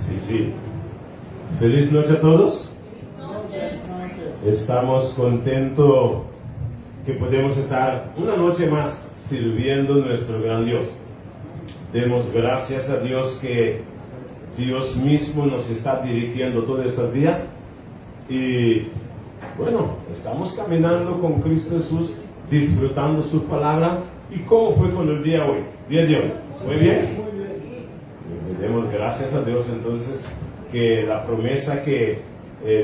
Sí, sí. Feliz noche a todos. Estamos contentos que podemos estar una noche más sirviendo a nuestro gran Dios. Demos gracias a Dios que Dios mismo nos está dirigiendo todos estos días. Y bueno, estamos caminando con Cristo Jesús, disfrutando su palabra. ¿Y cómo fue con el día hoy? ¿Día de hoy? ¿Muy bien? Demos gracias a Dios entonces que la promesa que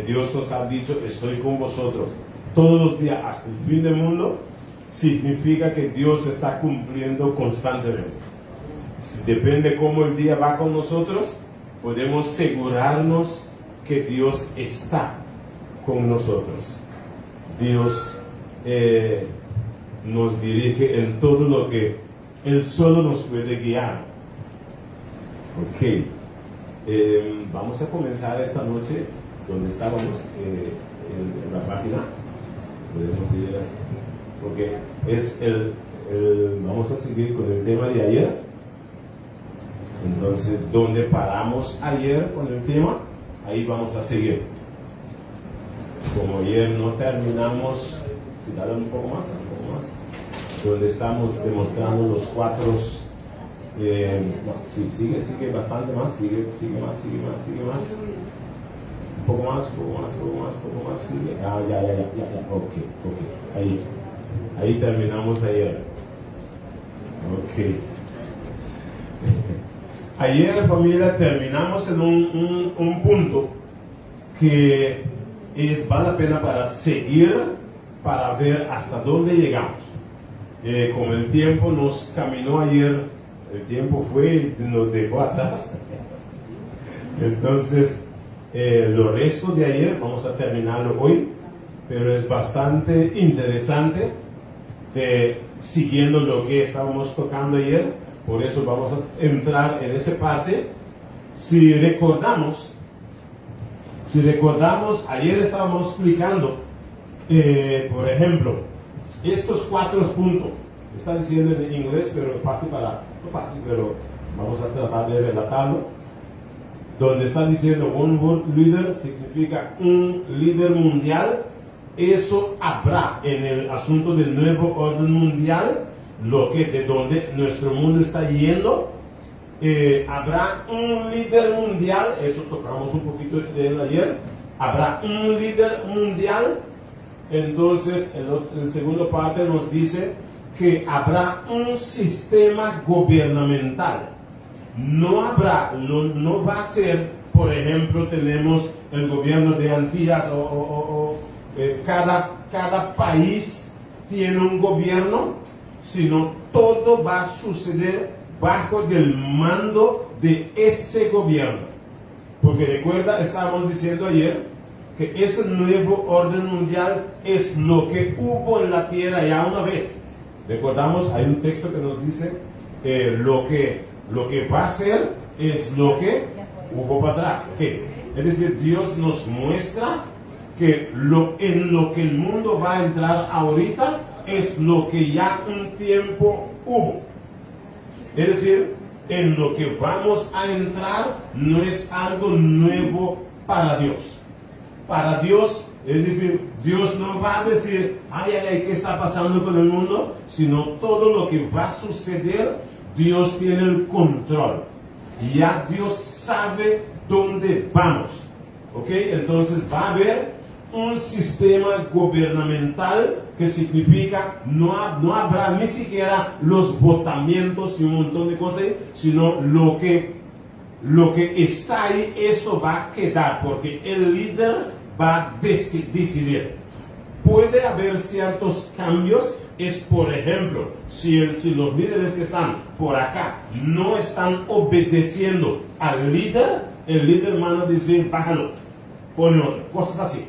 Dios nos ha dicho, estoy con vosotros todos los días hasta el fin del mundo, significa que Dios está cumpliendo constantemente. Depende cómo el día va con nosotros, podemos asegurarnos que Dios está con nosotros. Dios nos dirige en todo lo que Él solo nos puede guiar. Ok, vamos a comenzar esta noche donde estábamos, en la página. Podemos ir, porque es vamos a seguir con el tema de ayer. Entonces, donde paramos ayer con el tema, ahí vamos a seguir. Como ayer no terminamos, si dale un poco más, donde estamos demostrando los cuatro. No, sigue bastante más, sigue más. Un poco más, sigue. Ya. Ok. Ahí terminamos ayer. Ok. Ayer, familia, terminamos en un punto que vale la pena para seguir, para ver hasta dónde llegamos. Como el tiempo nos caminó ayer, el tiempo fue y nos dejó atrás. Entonces, lo resto de ayer vamos a terminarlo hoy, pero es bastante interesante siguiendo lo que estábamos tocando ayer. Por eso vamos a entrar en esa parte. Si recordamos, ayer estábamos explicando, por ejemplo, estos 4 puntos. Está diciendo en inglés, pero es fácil pero vamos a tratar de relatarlo. Donde está diciendo one world leader significa un líder mundial. Eso habrá en el asunto del nuevo orden mundial, de donde nuestro mundo está yendo. Habrá un líder mundial, eso tocamos un poquito de él ayer. Habrá un líder mundial. Entonces, en la segunda parte nos dice que habrá un sistema gubernamental. No va a ser, por ejemplo, tenemos el gobierno de Antillas cada país tiene un gobierno, sino todo va a suceder bajo del mando de ese gobierno. Porque recuerda, estábamos diciendo ayer que ese nuevo orden mundial es lo que hubo en la tierra ya una vez. Recordamos, hay un texto que nos dice lo que va a ser es lo que hubo para atrás. Okay. Es decir, Dios nos muestra que en lo que el mundo va a entrar ahorita es lo que ya un tiempo hubo. Es decir, en lo que vamos a entrar no es algo nuevo para Dios. Para Dios, es decir, Dios no va a decir, ay, ¿qué está pasando con el mundo? Sino todo lo que va a suceder, Dios tiene el control. Ya Dios sabe dónde vamos. ¿Ok? Entonces va a haber un sistema gubernamental que significa no habrá ni siquiera los votamientos y un montón de cosas, sino lo que está ahí, eso va a quedar, porque el líder va a decidir. Puede haber ciertos cambios, por ejemplo, si los líderes que están por acá no están obedeciendo al líder, el líder va a decir, bájalo, ponle otro, cosas así.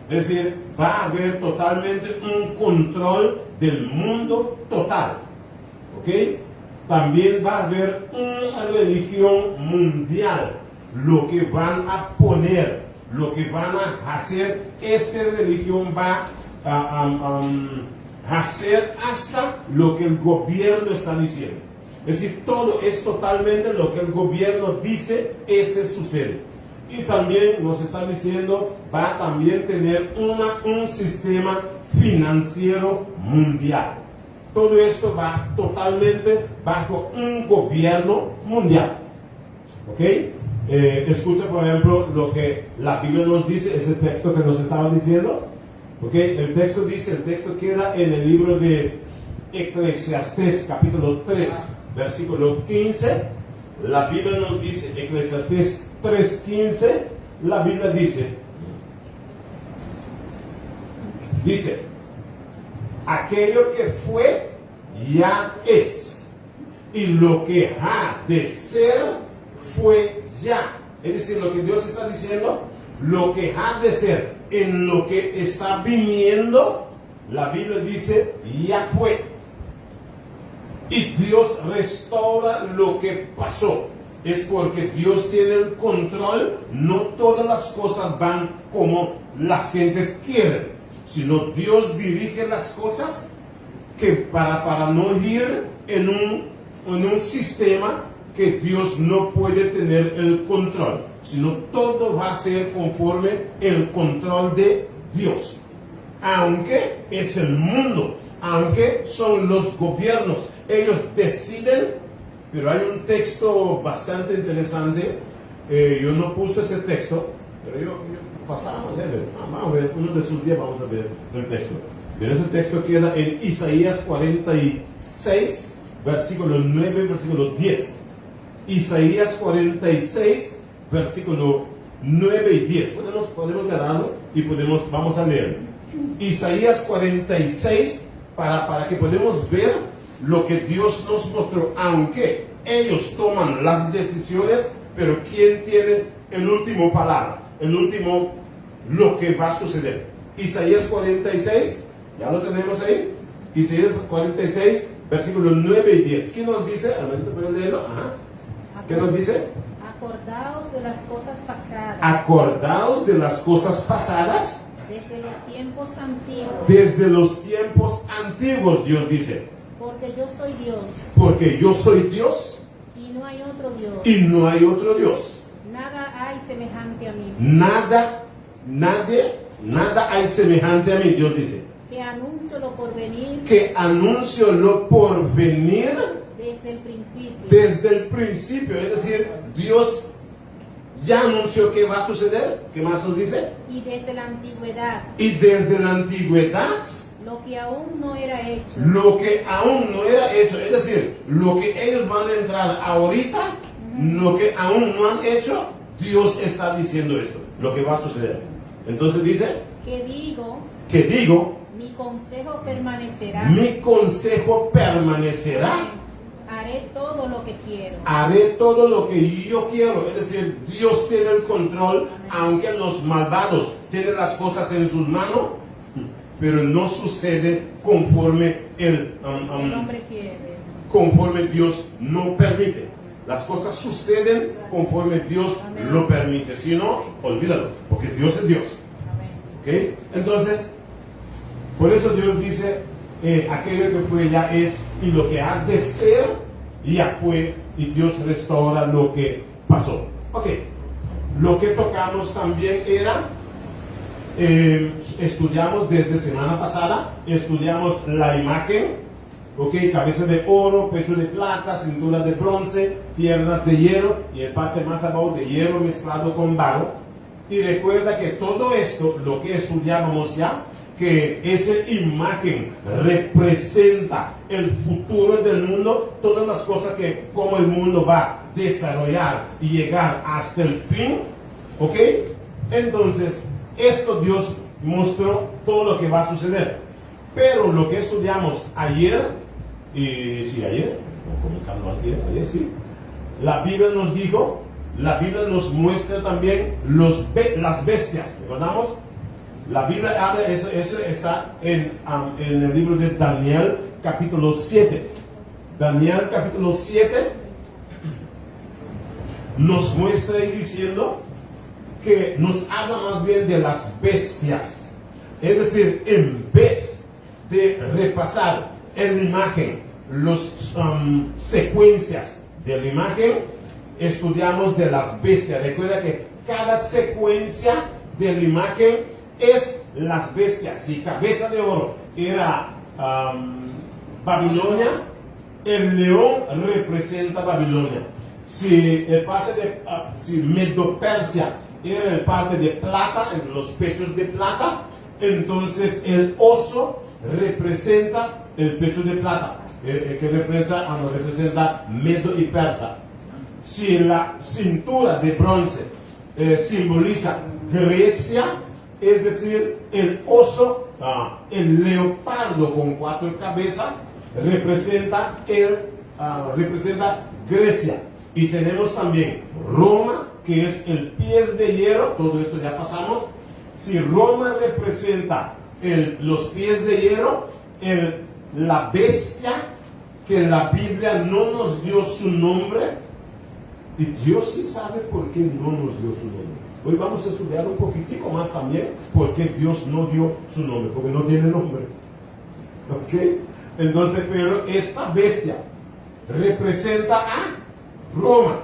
Es decir, va a haber totalmente un control del mundo total. ¿Ok? También va a haber una religión mundial. Lo que van a poner, lo que van a hacer, esa religión va a hacer hasta lo que el gobierno está diciendo. Es decir, todo es totalmente lo que el gobierno dice, ese sucede. Y también nos está diciendo, va a también tener un sistema financiero mundial. Todo esto va totalmente bajo un gobierno mundial. ¿Ok? Escucha, por ejemplo, lo que la Biblia nos dice, ese texto que nos estaba diciendo. ¿Ok? El texto queda en el libro de Eclesiastés, capítulo 3, versículo 15. La Biblia nos dice, Eclesiastés 3:15, la Biblia dice, aquello que fue, ya es, y lo que ha de ser, fue ya. Es decir, lo que Dios está diciendo, lo que ha de ser, en lo que está viniendo, la Biblia dice, ya fue. Y Dios restaura lo que pasó. Es porque Dios tiene el control. No todas las cosas van como las gentes quieren, sino Dios dirige las cosas que para no ir en un sistema que Dios no puede tener el control, sino todo va a ser conforme el control de Dios. Aunque es el mundo, aunque son los gobiernos, ellos deciden. Pero hay un texto bastante interesante. Yo no puse ese texto, pero yo pasamos a ver. Vamos a ver, uno de sus días vamos a ver el texto. Pero ese texto queda en Isaías 46, versículo 9, versículo 10. Isaías 46, versículo 9 y 10. Podemos ganarlo y vamos a leer. Isaías 46, para que podamos ver lo que Dios nos mostró, aunque ellos toman las decisiones, pero ¿quién tiene el último palabra? El último, lo que va a suceder. Isaías 46, ya lo tenemos ahí. Isaías 46, versículos 9 y 10. ¿Qué nos dice? ¿Puedes leerlo? Ajá. ¿Qué nos dice? Acordaos de las cosas pasadas. Acordaos de las cosas pasadas. Desde los tiempos antiguos. Desde los tiempos antiguos, Dios dice. Porque yo soy Dios. Porque yo soy Dios. Y no hay otro Dios. Y no hay otro Dios. Nada hay semejante a mí. Nada hay semejante a mí, Dios dice. Que anuncio lo por venir. Que anuncio lo por venir. Desde el principio. Desde el principio. Es decir, Dios ya anunció que va a suceder. ¿Qué más nos dice? Y desde la antigüedad. Y desde la antigüedad. Lo que aún no era hecho. Lo que aún no era hecho. Es decir, lo que ellos van a entrar ahorita, lo que aún no han hecho, Dios está diciendo esto. Lo que va a suceder. Entonces dice. Que digo. Mi consejo permanecerá. Mi consejo permanecerá. Haré todo lo que quiero. Haré todo lo que yo quiero. Es decir, Dios tiene el control, aunque los malvados tienen las cosas en sus manos, pero no sucede conforme el hombre quiere. Conforme Dios no permite. Las cosas suceden conforme Dios lo permite. Si no, olvídalo, porque Dios es Dios. ¿Okay? Entonces, por eso Dios dice, aquello que fue ya es, y lo que ha de ser ya fue, y Dios restaura lo que pasó. Ok, lo que tocamos también era, estudiamos desde semana pasada, estudiamos la imagen, ok, cabeza de oro, pecho de plata, cintura de bronce, piernas de hierro, y el parte más abajo de hierro mezclado con barro. Y recuerda que todo esto, lo que estudiábamos ya, que esa imagen representa el futuro del mundo, todas las cosas que como el mundo va a desarrollar y llegar hasta el fin, ¿ok? Entonces, esto Dios mostró todo lo que va a suceder. Pero lo que estudiamos ayer, ayer, comenzando ayer, sí, la Biblia nos dijo, la Biblia nos muestra también las bestias, ¿recordamos? La Biblia habla, eso está en el libro de Daniel capítulo 7. Daniel capítulo 7 nos muestra ahí diciendo que nos habla más bien de las bestias. Es decir, en vez de repasar en la imagen las secuencias de la imagen, estudiamos de las bestias. Recuerda que cada secuencia de la imagen es las bestias. Si cabeza de oro era Babilonia, el león representa Babilonia. Si el parte de si Medo-Persia era el parte de plata, los pechos de plata, entonces el oso representa el pecho de plata, que representa Medo y Persa. Si la cintura de bronce simboliza Grecia, es decir, el oso, el leopardo con 4 cabezas, representa Grecia. Y tenemos también Roma, que es el pies de hierro. Todo esto ya pasamos. Si Roma representa los pies de hierro, la bestia, que la Biblia no nos dio su nombre, y Dios sí sabe por qué no nos dio su nombre. Hoy vamos a estudiar un poquitico más también por qué Dios no dio su nombre, porque no tiene nombre. ¿Ok? Entonces, pero esta bestia representa a Roma.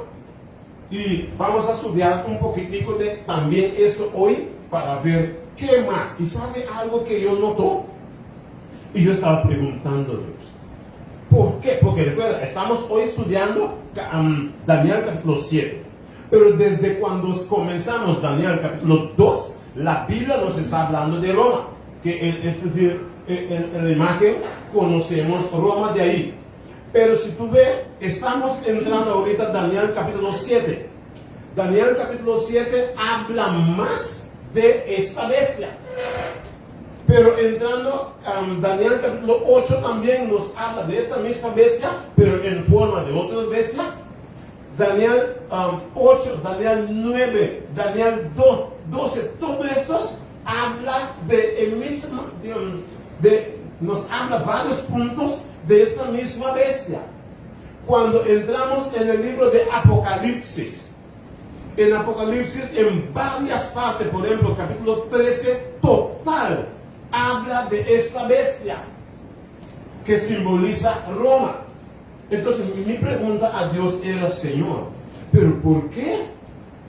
Y vamos a estudiar un poquitico de también esto hoy para ver qué más. ¿Y sabe algo que yo noto? Y yo estaba preguntando a Dios, ¿por qué? Porque recuerda, estamos hoy estudiando Daniel capítulo 7. Pero desde cuando comenzamos Daniel capítulo 2, la Biblia nos está hablando de Roma. Es decir, en la imagen conocemos Roma de ahí. Pero si tú ves, estamos entrando ahorita en Daniel capítulo 7. Daniel capítulo 7 habla más de esta bestia. Pero entrando Daniel capítulo 8 también nos habla de esta misma bestia, pero en forma de otra bestia. Daniel 8, Daniel 9, Daniel 12, todo estos habla nos habla varios puntos de esta misma bestia. Cuando entramos en el libro de Apocalipsis, en varias partes, por ejemplo, capítulo 13, total, habla de esta bestia que simboliza Roma. Entonces mi pregunta a Dios era, Señor, ¿pero por qué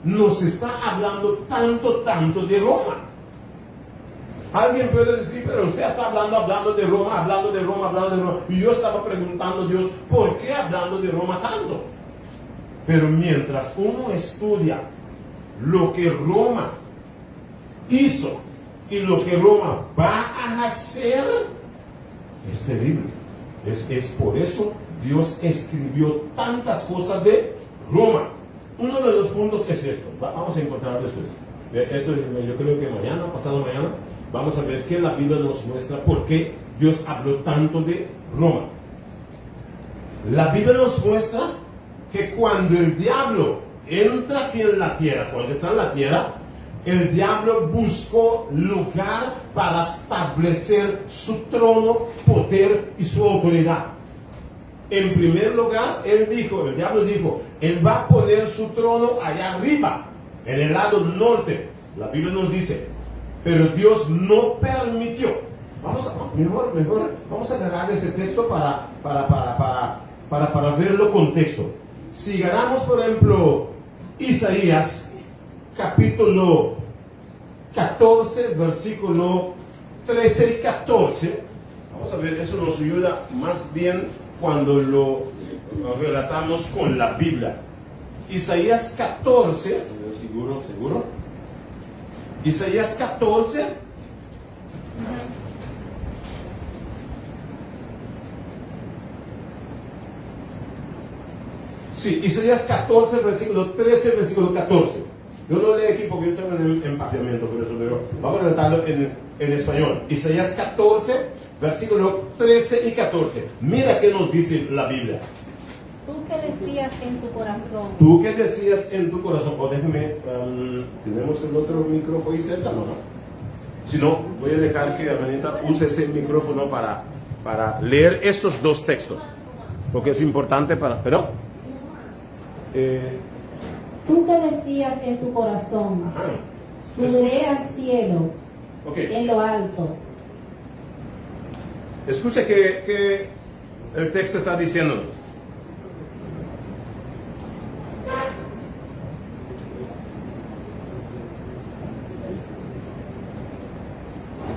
nos está hablando tanto de Roma? Alguien puede decir, pero usted está hablando de Roma. Y yo estaba preguntando a Dios, ¿por qué hablando de Roma tanto? Pero mientras uno estudia lo que Roma hizo y lo que Roma va a hacer, es terrible. Es por eso Dios escribió tantas cosas de Roma. Uno de los puntos es esto. Vamos a encontrar después. Esto yo creo que pasado mañana, vamos a ver que la Biblia nos muestra por qué Dios habló tanto de Roma. La Biblia nos muestra que cuando el diablo entra aquí en la tierra, cuando está en la tierra, el diablo buscó lugar para establecer su trono, poder y su autoridad. En primer lugar, el diablo dijo, él va a poner su trono allá arriba, en el lado norte. La Biblia nos dice, pero Dios no permitió. Mejor vamos a agarrar ese texto para verlo contexto. Si ganamos, por ejemplo, Isaías capítulo 14, versículo 13 y 14, vamos a ver, eso nos ayuda más bien cuando lo relatamos con la Biblia. Isaías 14, seguro. Isaías 14. Sí, Isaías 14, versículo 13, versículo 14. Yo lo leo aquí porque yo tengo el empaquetamiento, por eso, pero vamos a relatarlo en español. Isaías 14, versículo 13 y 14. Mira qué nos dice la Biblia. ¿Tú qué decías en tu corazón? ¿Tú qué decías en tu corazón? O déjeme, ¿tenemos el otro micrófono ahí cerca? No. Si no, voy a dejar que Amanita use ese micrófono para leer estos dos textos. Porque es importante para... ¿Pero? ¿Tú qué decías en tu corazón? Subiré al cielo, en lo alto. Escuche que el texto está diciéndonos?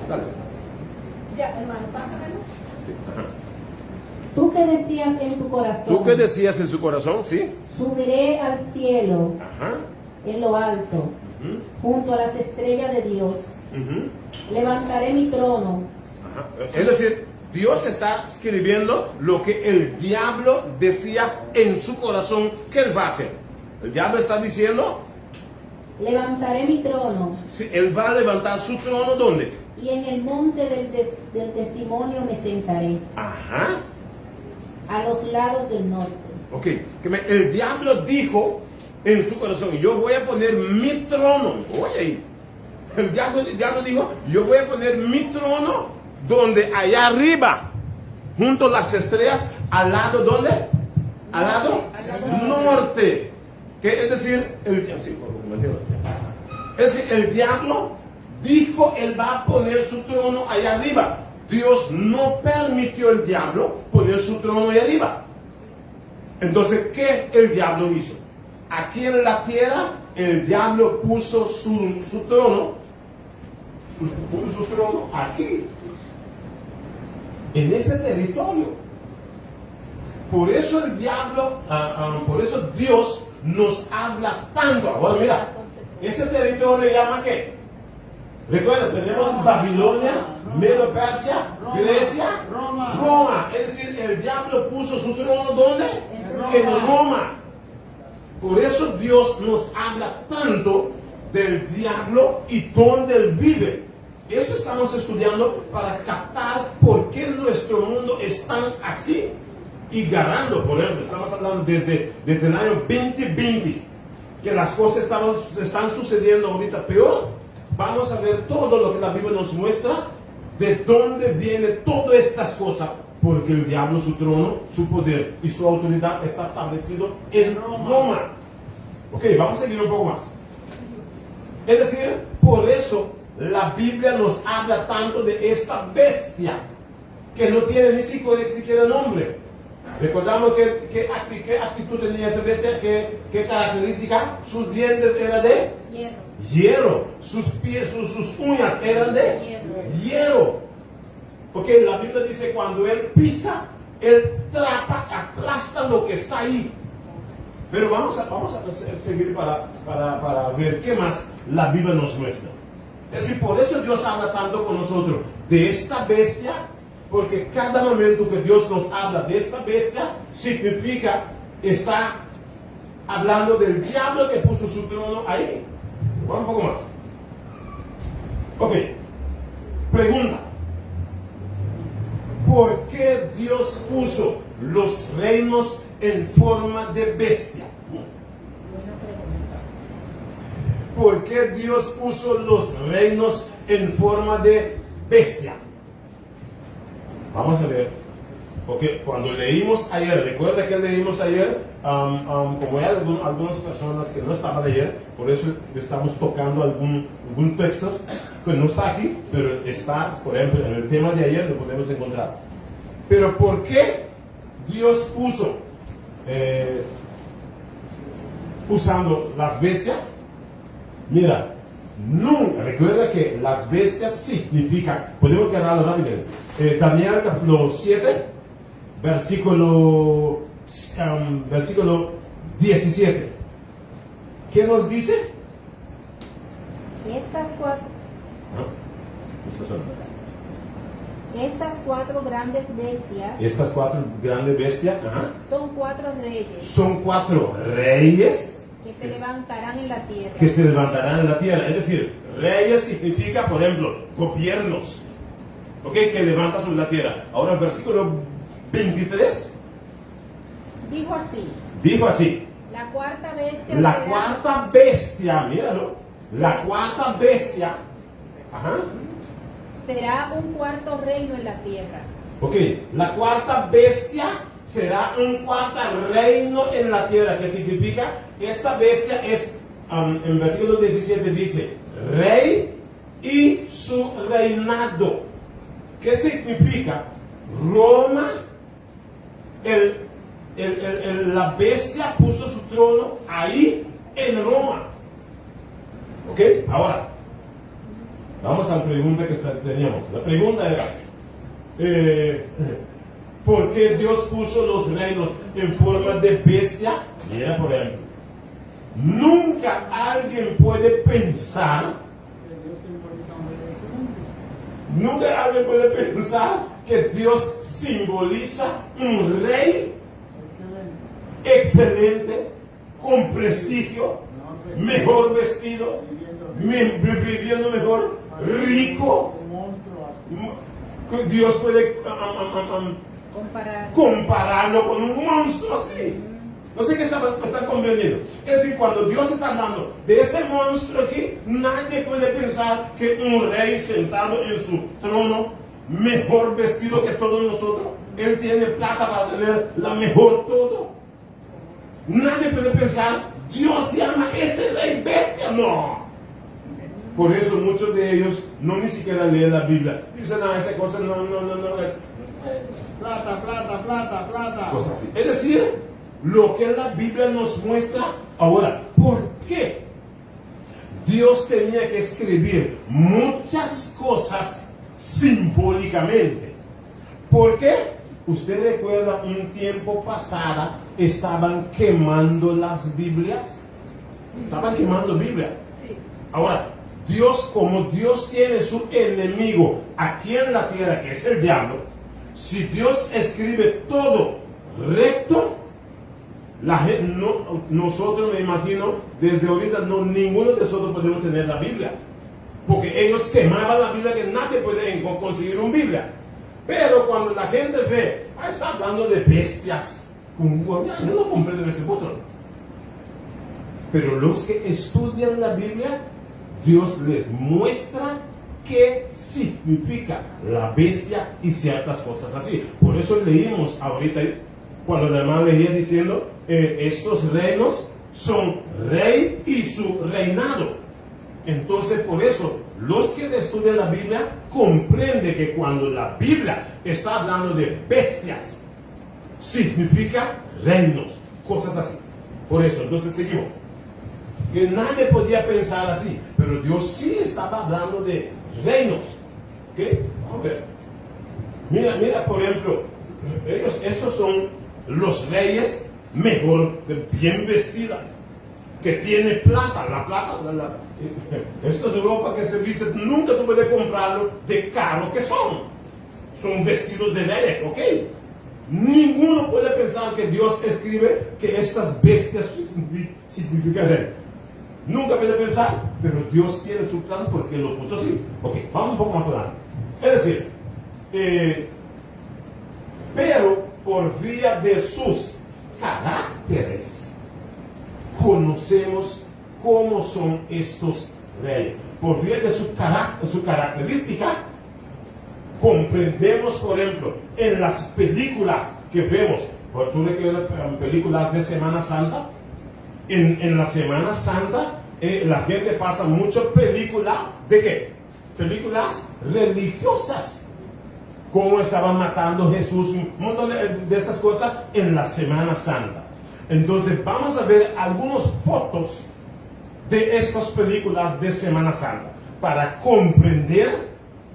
Dale. Ya, hermano, pásamelo. Sí, ajá. Tú que decías en tu corazón. ¿Tú qué decías en su corazón? Sí. Subiré al cielo Ajá. en lo alto, Ujú, junto a las estrellas de Dios. ujú. Levantaré mi trono. Ajá. Es decir, Dios está escribiendo lo que el diablo decía en su corazón que él va a hacer. El diablo está diciendo, Levantaré mi trono. si él va a levantar su trono, ¿dónde? Y en el monte del testimonio me sentaré, Ajá. a los lados del norte. Ok. El diablo dijo en su corazón, yo voy a poner mi trono. Oye ahí. El diablo dijo, yo voy a poner mi trono donde allá arriba, junto a las estrellas, al lado, ¿dónde? Al lado norte. Es decir, el diablo dijo, él va a poner su trono allá arriba. Dios no permitió al diablo poner su trono allá arriba. Entonces, ¿qué el diablo hizo? Aquí en la tierra, el diablo puso su trono, puso su trono aquí, en ese territorio. Por eso el diablo, por eso Dios nos habla tanto. Ahora mira, ese territorio le llama ¿qué? Recuerda, tenemos Babilonia, Medo Persia, Grecia, Roma. Es decir, el diablo puso su trono ¿dónde? En Roma. Por eso Dios nos habla tanto del diablo y dónde él vive. Eso estamos estudiando para captar por qué nuestro mundo es tan así y ganando. Por ejemplo, estamos hablando desde el año 2020 que las cosas están sucediendo ahorita peor. Vamos a ver todo lo que la Biblia nos muestra, de dónde viene todas estas cosas, porque el diablo, su trono, su poder y su autoridad está establecido en Roma. Ok, vamos a seguir un poco más. Es decir, por eso la Biblia nos habla tanto de esta bestia, que no tiene ni siquiera nombre. Recordamos qué actitud tenía esa bestia, qué característica. Sus dientes eran de hierro, sus pies, sus uñas eran de hierro. Porque la Biblia dice, cuando él pisa, él trapa, aplasta lo que está ahí. Pero vamos a seguir para ver qué más la Biblia nos muestra. Es decir, por eso Dios habla tanto con nosotros de esta bestia, porque cada momento que Dios nos habla de esta bestia, significa, está hablando del diablo que puso su trono ahí. Vamos un poco más. Ok. Pregunta. ¿Por qué Dios puso los reinos en forma de bestia? ¿Por qué Dios puso los reinos en forma de bestia? Vamos a ver. Porque cuando leímos ayer, recuerda que leímos ayer, como hay algunas personas que no estaban ayer, por eso estamos tocando algún texto que no está aquí, pero está, por ejemplo, en el tema de ayer lo podemos encontrar. Pero ¿por qué Dios puso usando las bestias? Mira, nunca, recuerda que las bestias significan, podemos agarrarlo rápido, Daniel capítulo 7, versículo 17. ¿Qué nos dice? Estas cuatro grandes bestias. Estas cuatro grandes bestias, son cuatro reyes. Son cuatro reyes que se levantarán en la tierra. Que se levantarán en la tierra. Es decir, reyes significa, por ejemplo, gobiernos. ¿Ok? Que levanta sobre la tierra. Ahora el versículo 23. Dijo así. La cuarta bestia. La cuarta bestia, míralo. La cuarta bestia. Será un cuarto reino en la tierra. Ok, la cuarta bestia será un cuarto reino en la tierra. ¿Qué significa? Esta bestia es, en versículo 17 dice, rey y su reinado. ¿Qué significa? Roma la bestia puso su trono ahí en Roma. ¿Ok? Ahora, vamos a la pregunta que teníamos. La pregunta era, ¿por qué Dios puso los reinos en forma de bestia? Mira, por ejemplo, nunca alguien puede pensar que Dios simboliza un rey excelente, con prestigio, mejor vestido, viviendo mejor, rico. Dios puede compararlo con un monstruo así. No sé qué están comprendiendo. Es decir, cuando Dios está hablando de ese monstruo aquí, nadie puede pensar que un rey sentado en su trono, mejor vestido que todos nosotros, él tiene plata para tener la mejor todo. Nadie puede pensar, Dios llama a ese rey bestia. No. Por eso muchos de ellos no ni siquiera leen la Biblia. Dicen, esa cosa no es plata. Cosas así. Es decir, lo que la Biblia nos muestra. Ahora, ¿por qué Dios tenía que escribir muchas cosas simbólicamente? ¿Por qué? ¿Usted recuerda un tiempo pasado estaban quemando las Biblias? Estaban quemando Biblia. Ahora, Dios, como Dios tiene su enemigo aquí en la tierra, que es el diablo, si Dios escribe todo recto, nosotros, me imagino, desde ahorita ninguno de nosotros podemos tener la Biblia, porque ellos quemaban la Biblia, que nadie puede conseguir una Biblia. Pero cuando la gente ve, está hablando de bestias, yo no comprendo ese punto. Pero los que estudian la Biblia, Dios les muestra qué significa la bestia y ciertas cosas así. Por eso leímos ahorita, cuando la hermana leía diciendo, estos reinos son rey y su reinado. Entonces, por eso, los que estudian la Biblia comprenden que cuando la Biblia está hablando de bestias, significa reinos, cosas así. Por eso, entonces seguimos. Que nadie podía pensar así, pero Dios sí estaba hablando de reinos. ¿Ok? Vamos a ver. Mira, por ejemplo, estos son los reyes mejor, bien vestidos, que tiene plata. La plata, esto es Europa que se viste, nunca tú puedes comprarlo de caro que son. Son vestidos de reyes, ¿ok? Ninguno puede pensar que Dios escribe que estas bestias significan rey. Nunca puede pensar, pero Dios tiene su plan porque lo puso así. Ok, vamos un poco más adelante. Es decir, pero por vía de sus caracteres, conocemos cómo son estos reyes. Por vía de su característica, comprendemos, por ejemplo, en las películas que vemos, por tú recuerdas películas de Semana Santa. En la Semana Santa, la gente pasa muchas películas, ¿de qué? Películas religiosas. Cómo estaban matando a Jesús, un montón de estas cosas en la Semana Santa. Entonces vamos a ver algunas fotos de estas películas de Semana Santa para comprender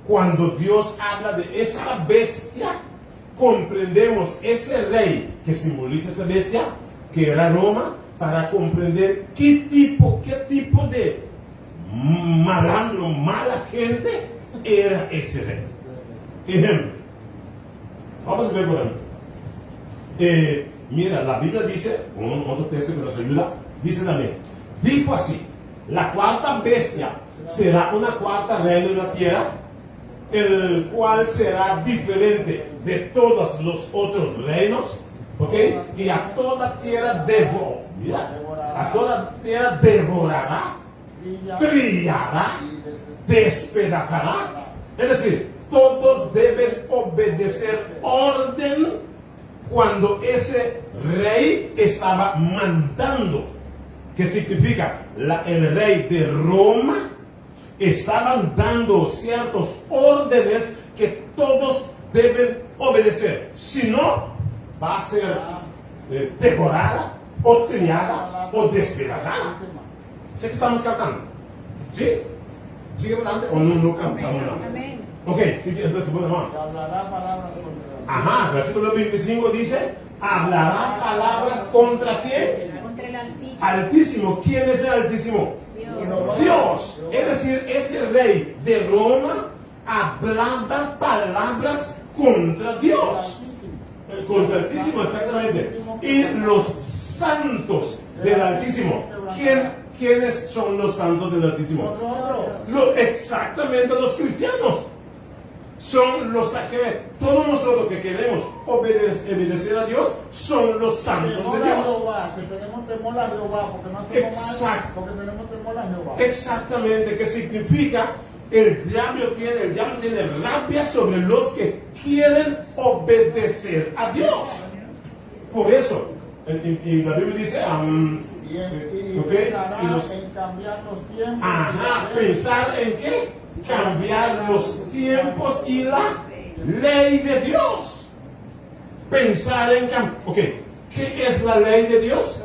cuando Dios habla de esa bestia. Comprendemos ese rey que simboliza esa bestia, que era Roma, para comprender qué tipo de malandro, mala gente era ese rey. Ejemplo, vamos a ver por ejemplo. Mira, la Biblia dice, otro texto que nos ayuda, dice también, dijo así: la cuarta bestia será una cuarta reina en la tierra, el cual será diferente de todos los otros reinos, ¿ok? Y a toda tierra devorará, trillará, despedazará. Es decir, todos deben obedecer orden cuando ese rey estaba mandando. ¿Qué significa? El rey de Roma estaban dando ciertos órdenes que todos deben obedecer. Si no, va a ser devorada, o trillada, o despedazada. ¿Sí que estamos cantando? ¿Sí? ¿Sigue adelante o no cantamos nada? Amén. Ok, sí, entonces bueno, vamos. Hablará palabras contra Ajá, versículo 25 dice, hablará palabras contra quién? Contra el Altísimo. Altísimo. ¿Quién es el Altísimo? Dios. Es decir, ese rey de Roma hablaba palabras contra Dios. Contra el Altísimo, exactamente. Y los santos del Altísimo. ¿Quiénes son los santos del Altísimo? Exactamente los cristianos. Son los que todos nosotros que queremos obedecer a Dios son los santos de Dios. Que tenemos temor a Jehová, porque no hacemos mal, porque tenemos temor a Jehová. Exactamente, que significa el diablo tiene rabia sobre los que quieren obedecer a Dios. Por eso, y la Biblia dice, pensará en cambiar los tiempos. ajá, pensar en qué? Cambiar los tiempos y la ley de Dios. Pensar en cambiar. Ok, ¿qué es la ley de Dios?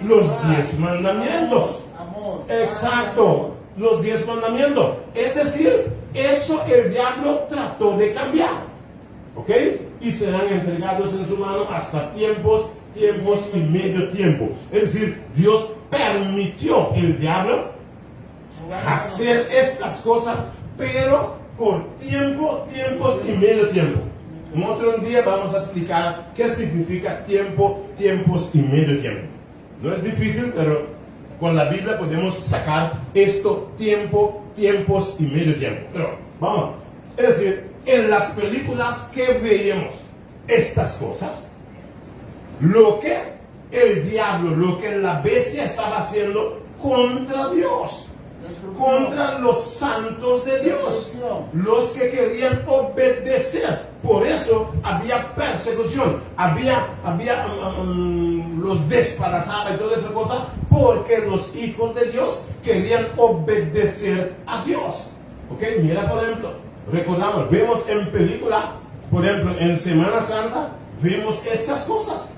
Los 10 mandamientos. Amor. Exacto, los 10 mandamientos. Es decir, eso el diablo trató de cambiar. ¿Ok? Y serán entregados en su mano hasta tiempos y medio tiempo. Es decir, Dios permitió el diablo hacer estas cosas, pero por tiempos y medio tiempo. En otro día vamos a explicar qué significa tiempos y medio tiempo. No es difícil, pero con la Biblia podemos sacar esto, tiempos y medio tiempo. Pero vamos, es decir, en las películas que veíamos estas cosas, lo que el diablo, lo que la bestia estaba haciendo contra Dios, contra los santos de Dios, los que querían obedecer. Por eso había persecución, había los desparazaba y toda esa cosa, porque los hijos de Dios querían obedecer a Dios. Ok, mira, por ejemplo, recordamos, vemos en película, por ejemplo, en Semana Santa, vemos estas cosas.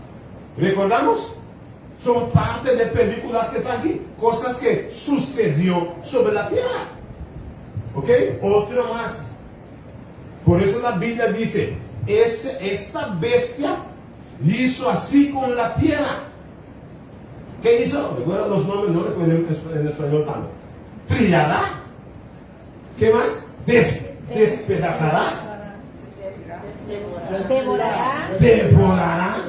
¿Recordamos? Son parte de películas que están aquí, cosas que sucedió sobre la tierra. ¿Ok? Otro más. Por eso la Biblia dice, esta bestia hizo así con la tierra. ¿Qué hizo? Recuerda los nombres, no recuerdo en español tanto. Trillará. ¿Qué más? Despedazará. Devorará.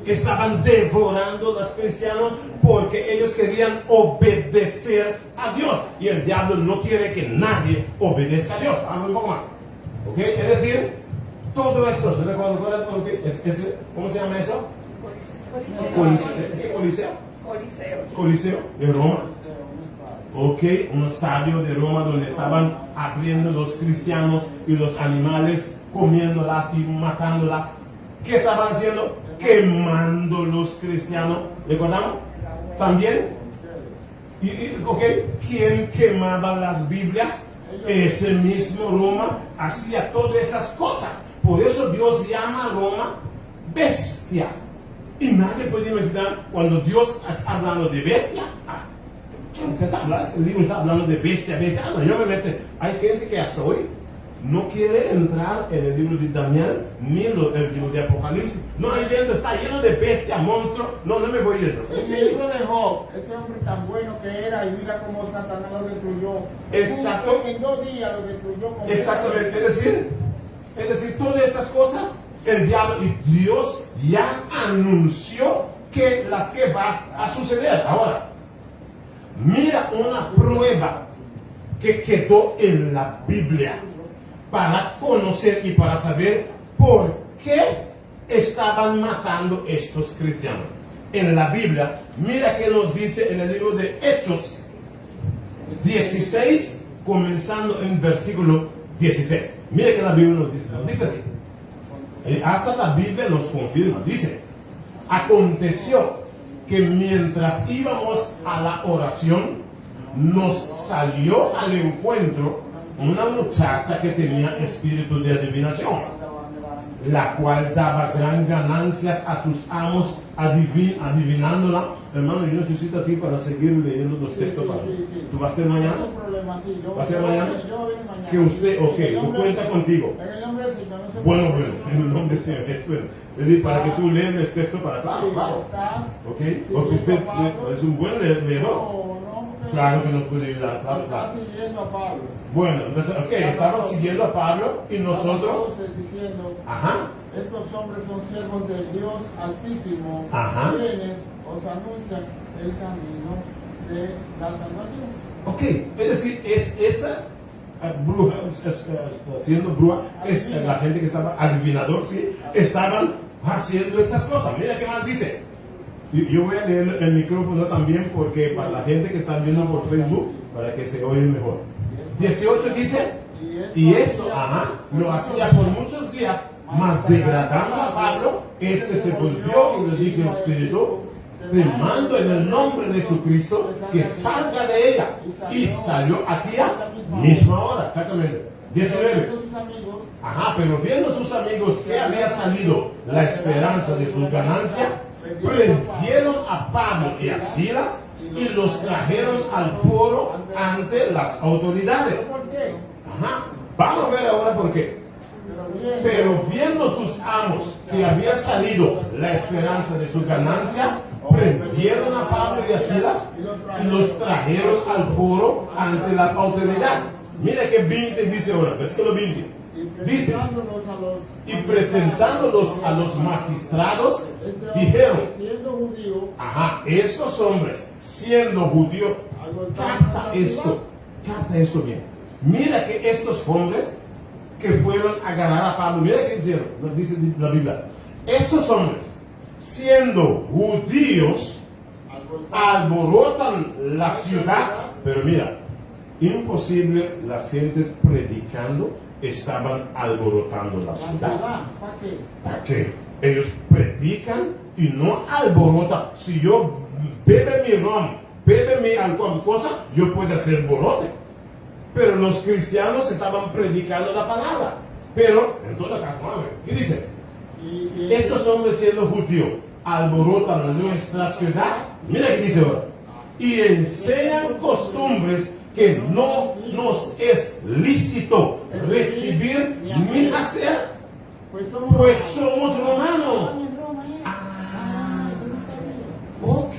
Estaban devorando a los cristianos porque ellos querían obedecer a Dios. Y el diablo no quiere que nadie obedezca a Dios. Vamos un poco más. ¿Ok? Es decir, todo esto, ¿cómo se llama eso? Coliseo de Roma. Ok, un estadio de Roma donde estaban abriendo los cristianos y los animales, comiéndolas y matándolas. ¿Qué estaban haciendo? Quemando los cristianos. ¿Recordamos? También. Ok, ¿quién quemaba las Biblias? Ese mismo Roma hacía todas esas cosas. Por eso Dios llama a Roma bestia. Y nadie puede imaginar cuando Dios está hablando de bestia. El libro está hablando de bestia. No, yo me meto. Hay gente que hasta hoy no quiere entrar en el libro de Daniel ni el libro de Apocalipsis. No, ahí dentro está lleno de bestia, monstruo. No me voy dentro. El libro de Job, ese hombre tan bueno que era, y mira cómo Satanás lo destruyó. Exacto. En 2 días lo destruyó. Exactamente. Es decir, todas esas cosas, el diablo y Dios ya anunció que las que va a suceder. Ahora, mira una prueba que quedó en la Biblia para conocer y para saber por qué estaban matando estos cristianos. En la Biblia, mira que nos dice en el libro de Hechos 16, comenzando en versículo 16. Mira que la Biblia nos dice así. Hasta la Biblia nos confirma. Dice, aconteció que mientras íbamos a la oración, nos salió al encuentro una muchacha que tenía espíritu de adivinación, la cual daba gran ganancias a sus amos adivinándola. Hermano, yo necesito a ti para seguir leyendo los textos. Sí. ¿Tú vas a ser mañana? No hay problema, sí. ¿Va a ser mañana? Yo vengo mañana. Que usted, ok, En el no nombre cuenta del- contigo. En el nombre del Señor, no se Bueno, preocupe. en el nombre del Señor, espera. Es decir, para que tú leas el texto para Sí, claro, claro. estás. Ok, Sí, porque usted Pablo. es un buen leedor. No, Claro que nos puede ayudar, claro, Estás claro. siguiendo a Pablo. Bueno, entonces, ok, estaban siguiendo a Pablo y nosotros. Entonces, diciendo, Ajá. estos hombres son siervos del Dios Altísimo, Ajá. quienes os anuncian el camino de la salvación. Ok, es decir, es esa bruja, siendo bruja, es la gente que estaba, adivinador, sí, estaban haciendo estas cosas. Mira qué más dice. Yo voy a leer el micrófono también porque para la gente que está viendo por Facebook, para que se oye mejor. 18 dice, y eso, lo hacía por muchos días, mas degradando a Pablo, este se volvió y le dijo al Espíritu, te mando en el nombre de Jesucristo que salga de ella. Y salió aquí a misma hora, exactamente. 19. Pero viendo sus amigos que había salido la esperanza de su ganancia, prendieron a Pablo y a Silas y los trajeron al foro ante las autoridades. ¿Por qué? Vamos a ver ahora por qué. Pero viendo sus amos que había salido la esperanza de su ganancia, prendieron a Pablo y a Silas y los trajeron al foro ante la autoridad. Mira que 20 dice ahora, versículo 20. Dice, y presentándolos a los magistrados, dijeron, estos hombres, siendo judíos, capta esto bien. Mira que estos hombres que fueron a agarrar a Pablo, mira que hicieron, dice la Biblia, estos hombres, siendo judíos, alborotan la ciudad, pero mira, imposible, las gentes predicando estaban alborotando la ciudad. ¿Para qué? Ellos predican y no alborotan. Si yo bebe mi ron, bebe mi alguna cosa, yo puedo hacer borote. Pero los cristianos estaban predicando la palabra. Pero, en todo caso, ¿qué dice? Estos hombres siendo judíos alborotan nuestra ciudad. Mira que dice ahora. Y enseñan costumbres que no nos es lícito recibir ni hacer, pues somos romanos. Ok.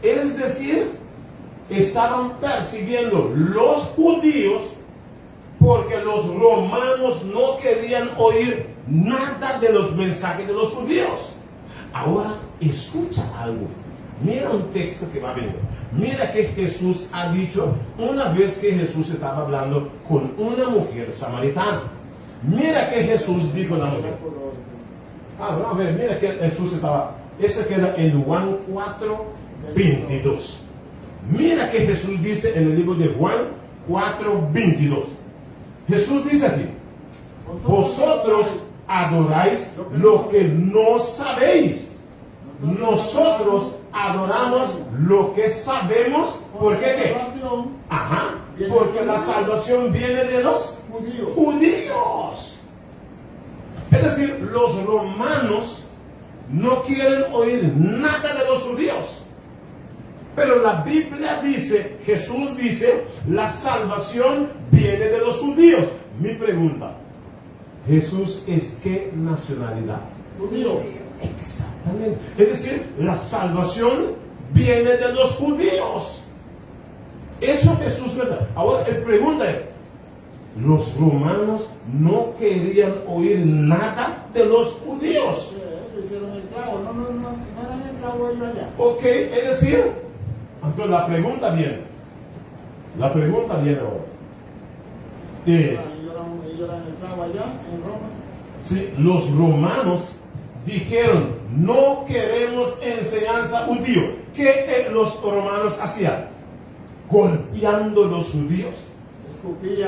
Es decir, estaban persiguiendo los judíos porque los romanos no querían oír nada de los mensajes de los judíos. Ahora, escucha algo. Mira un texto que va a venir. Mira que Jesús ha dicho una vez que Jesús estaba hablando con una mujer samaritana. Mira que Jesús dijo a la mujer. Vamos a ver, mira que Jesús estaba. Eso queda en Juan 4:22. Mira que Jesús dice en el libro de Juan 4:22. Jesús dice así: vosotros adoráis lo que no sabéis. Nosotros adoramos lo que sabemos. ¿Por qué? Porque la salvación viene de los judíos. Es decir, los romanos no quieren oír nada de los judíos. Pero la Biblia dice, Jesús dice, la salvación viene de los judíos. Mi pregunta, ¿Jesús es qué nacionalidad? Judío. Exactamente. Es decir, la salvación viene de los judíos. Eso Jesús me da. Ahora, la pregunta es, los romanos no querían oír nada de los judíos. Hicieron el clavo, no eran el clavo ellos allá. Ok, es decir, entonces la pregunta viene. La pregunta viene ahora. Ellos eran el clavo allá en Roma. Sí, los romanos dijeron, no queremos enseñanza judío. ¿Qué los romanos hacían? Golpeando a los judíos,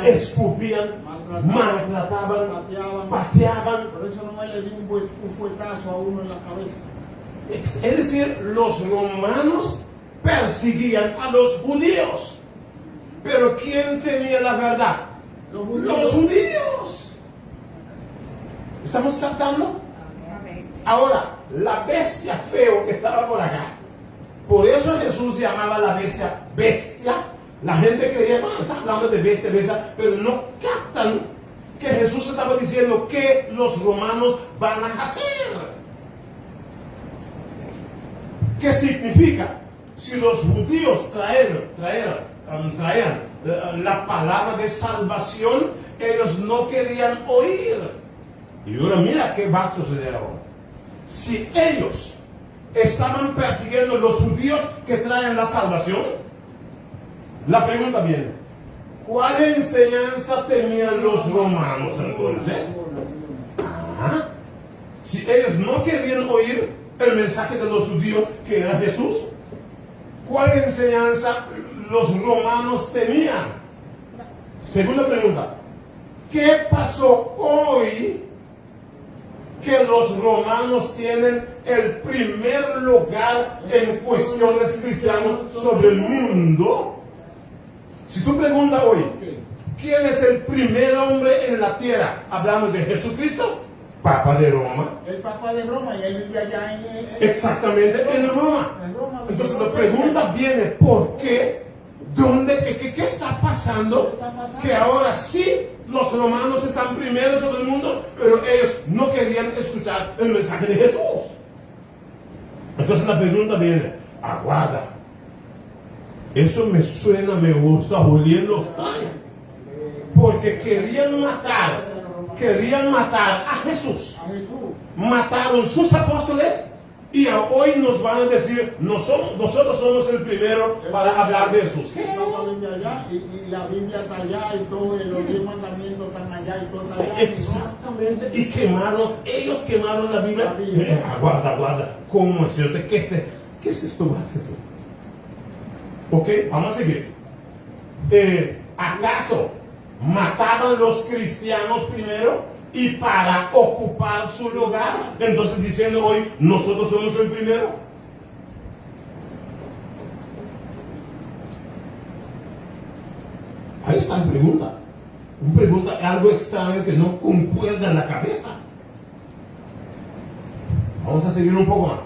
escupían, maltrataban, pateaban. Por eso no me le di un fuetazo a uno en la cabeza. Es decir, los romanos perseguían a los judíos. Pero ¿quién tenía la verdad? Los judíos. ¿Estamos captando? Ahora, la bestia feo que estaba por acá, por eso Jesús llamaba a la bestia bestia. La gente creía, no, está hablando de bestia, bestia, pero no captan que Jesús estaba diciendo que los romanos van a hacer. ¿Qué significa? Si los judíos traían la palabra de salvación, ellos no querían oír. Y ahora mira qué va a suceder ahora. Si ellos estaban persiguiendo a los judíos que traen la salvación, la pregunta viene, ¿cuál enseñanza tenían los romanos entonces? Si ellos no querían oír el mensaje de los judíos que era Jesús, ¿cuál enseñanza los romanos tenían? Segunda pregunta, ¿qué pasó hoy que los romanos tienen el primer lugar en cuestiones cristianas sobre el mundo? Si tú preguntas hoy, ¿quién es el primer hombre en la tierra? Hablando de Jesucristo, Papa de Roma. El Papa de Roma, y él vive allá en Exactamente, en Roma. Entonces la pregunta viene, ¿por qué? ¿Dónde? ¿Qué está pasando? Que ahora sí los romanos están primero sobre el mundo, pero ellos no querían escuchar el mensaje de Jesús. Entonces la pregunta viene, aguarda. Eso me suena, me gusta, oliendo extraño. Porque querían matar a Jesús. Mataron sus apóstoles y hoy nos van a decir, nosotros somos el primero para hablar de Jesús. ¿Qué? Y la Biblia está allá y todo, y los 10 mandamientos están allá y todo está allá. Exactamente. Y ellos quemaron la Biblia. Aguarda. ¿Cómo es cierto? ¿Qué es esto? Ok, vamos a seguir. ¿Acaso mataban los cristianos primero y para ocupar su lugar? Entonces diciendo hoy, nosotros somos el primero. Ahí está la pregunta. Una pregunta, algo extraño que no concuerda en la cabeza. Vamos a seguir un poco más.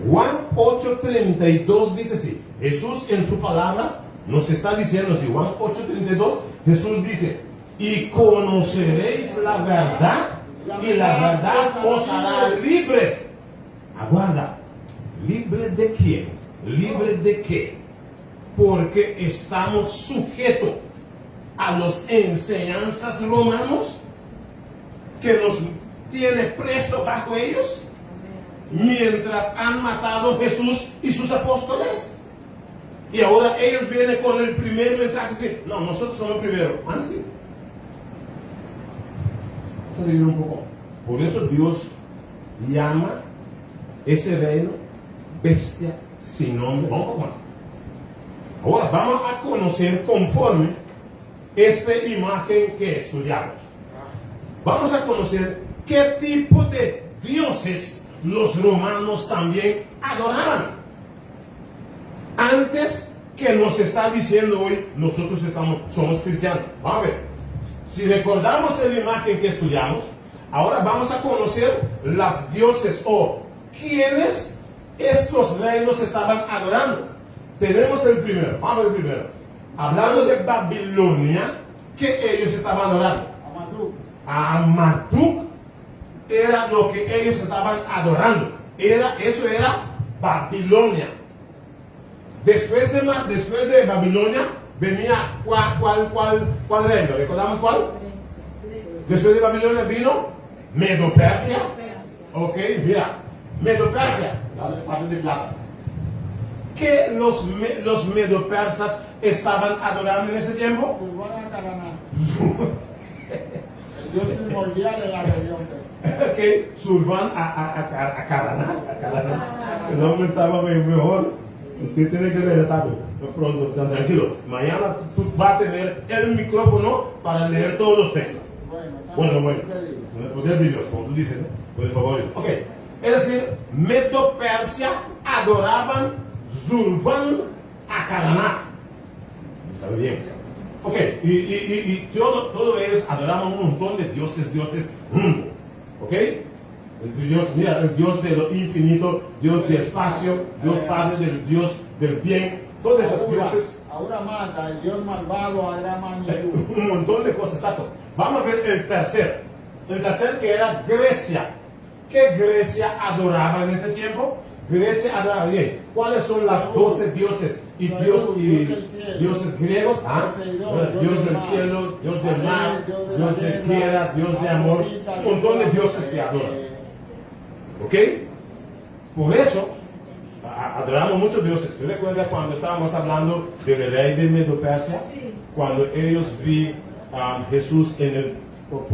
Juan 8:32 dice así. Jesús en su palabra nos está diciendo así. Juan 8:32, Jesús dice, y conoceréis la verdad, y la verdad os hará libres. Aguarda. ¿Libres de quién? ¿Libres de qué? Porque estamos sujetos a las enseñanzas romanos que nos tiene preso bajo ellos, mientras han matado a Jesús y sus apóstoles. Y ahora ellos vienen con el primer mensaje, sí, no, nosotros somos primero. Sí. Vamos a seguir un poco. Por eso Dios llama ese reino bestia sin nombre. Vamos un poco más. Ahora vamos a conocer conforme esta imagen que estudiamos. Vamos a conocer qué tipo de dioses los romanos también adoraban. Antes que nos está diciendo hoy, nosotros somos cristianos. Vamos a ver. Si recordamos la imagen que estudiamos, ahora vamos a conocer las dioses o quiénes estos reinos estaban adorando. Tenemos el primero. Vamos a ver el primero. Hablando de Babilonia, que ellos estaban adorando. A Marduk era lo que ellos estaban adorando. Eso era Babilonia. Después de Babilonia venía ¿cuál reino? ¿Recordamos cuál? Después de Babilonia vino Medo-Persia. Ok, mira, Medo-Persia, parte de plata. ¿Qué los Medo-Persas estaban adorando en ese tiempo? Dios primordial de la región. Ok, Survan a Caraná. El nombre estaba mejor. Usted tiene que relatarlo. Pronto, tranquilo. Mañana tú vas a tener el micrófono para leer todos los textos. Bueno. El poder de Dios, como tú dices, ¿no? Por favor. Ok. Es decir, Medo-Persia adoraban Survan a Caraná. ¿Sabe bien? Ok, y todos ellos adoraban un montón de dioses, ok. Dios, mira, el Dios de lo infinito, Dios del espacio, Dios Padre, del Dios del bien, todos esos dioses. Ahora mata, el Dios malvado hará magnitud. Un montón de cosas, exacto. Vamos a ver el tercer que era Grecia. ¿Qué Grecia adoraba en ese tiempo? Grecia adoraba bien. ¿Cuáles son las 12 dioses y dioses griegos? Dios del cielo, Dios del mar, Dios de tierra, Dios de amor, un montón de dioses que adoran. ¿Ok? Por eso adoramos muchos dioses. ¿Te recuerdas cuando estábamos hablando del rey de Medo-Persia? Cuando ellos vi a Jesús en el